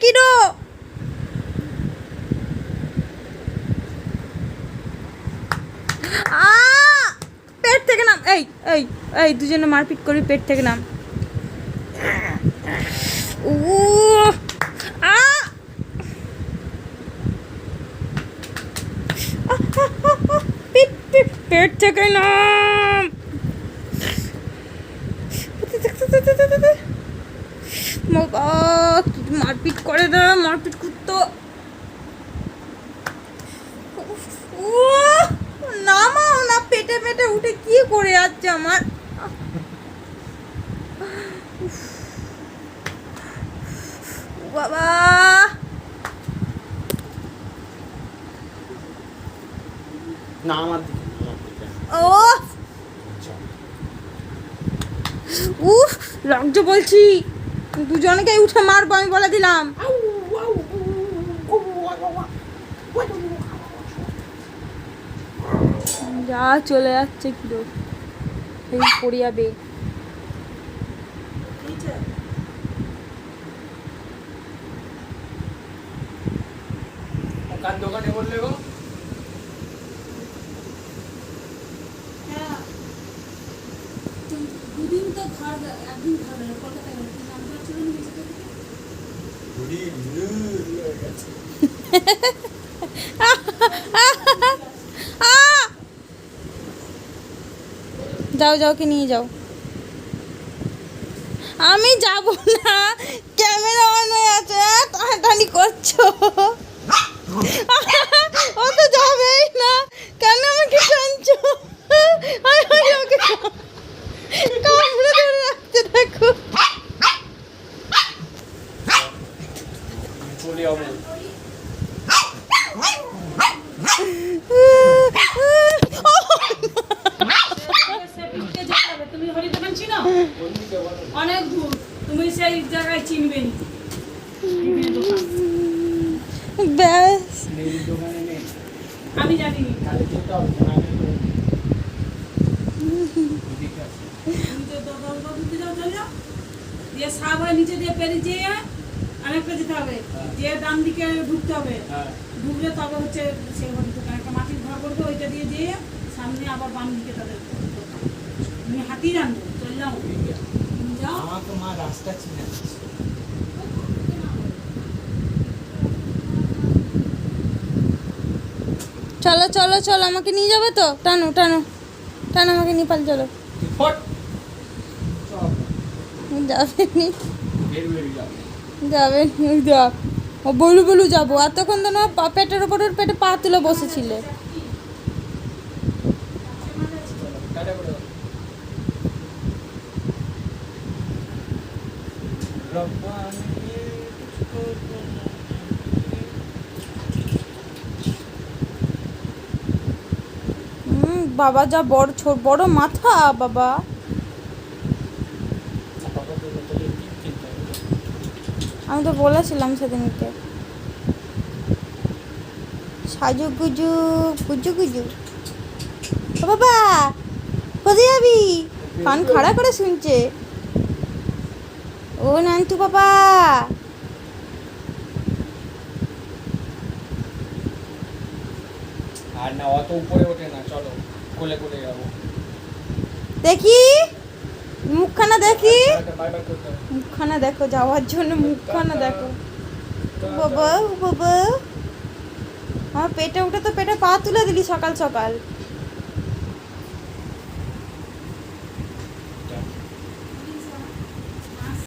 Kiddo. পেট থেকে নাম। এই এই এই দুজনে মারপিট করি, পেট থেকে নাম। ও পেট থেকে নাম। মারপিট করে দে, মারপিট করতো। নামাও না, পেটে পেটে উঠে কি করে যাচ্ছে আমার। বাবা না আমার ও উফ লাগছে বলছি, দুজনকে উঠে মারবো আমি বলে দিলাম। যা চলে যাচ্ছে কিলো, এই পড়ে যাবে। দোকানে বললে গো দুদিন তো ঘর, একদিন ঘর কলকাতায় নাম্বার ছিল যাও যাও, কি নিয়ে যাও। আমি যাব না, ক্যামেরা অন হয়ে আছে, টানাটানি করছো। ও তো যাবেই না, কেন আমাকে টানছো? ওকে কামড়ে ধরে রাখতে দেখো। চলে যাবো। তুমি হরি দোকান চিনো? অনেক দূর, তুমি সেই জায়গায় চিনবে না। ব্যাস আমি জানি দিয়ে সাপ হয় নিচে দিয়ে পেরিয়ে যেয়ে অনেকটা যেতে হবে, যে ডান দিকে ঢুকতে হবে। ঢুকলে তবে হচ্ছে সে হরি দোকান, একটা মাটির ঘর করবে, ওইটা দিয়ে যেয়ে সামনে আবার বাম দিকে তাদের দোকান। তুমি হাতি জানবো, চল যাও যাও। আমার তো মা রাস্তা চিনে। চলো চলো চলো, আমাকে নিয়ে যাবে তো? টানো টানো টানো, আমাকে নিয়ে পাল চলো। যাবেনি যাবেনি, যা ও বলু বলু যাবো। এতক্ষণ তো না পেটের ওপর, ওর পেটে পা তুলে বসেছিলে। বাবা যা বড় বড় মাথা বাবা। আমি তো বলেছিলাম সেদিনকে, সাজু গুজু গুজু গুজু। ও বাবা কোথায় যাবি? কান খাড়া করে শুনছে। ও নান্তু বাবা, আর না অত উপরে ওঠে না, চলো কোলে কোলে যাবো। দেখি মুখখানা, দেখি মুখখানা দেখো, যাওয়ার জন্য মুখখানা দেখো। বাবা বাবা, আমার পেটে উঠে তো পেটে পা তুলে দিলি সকাল সকাল।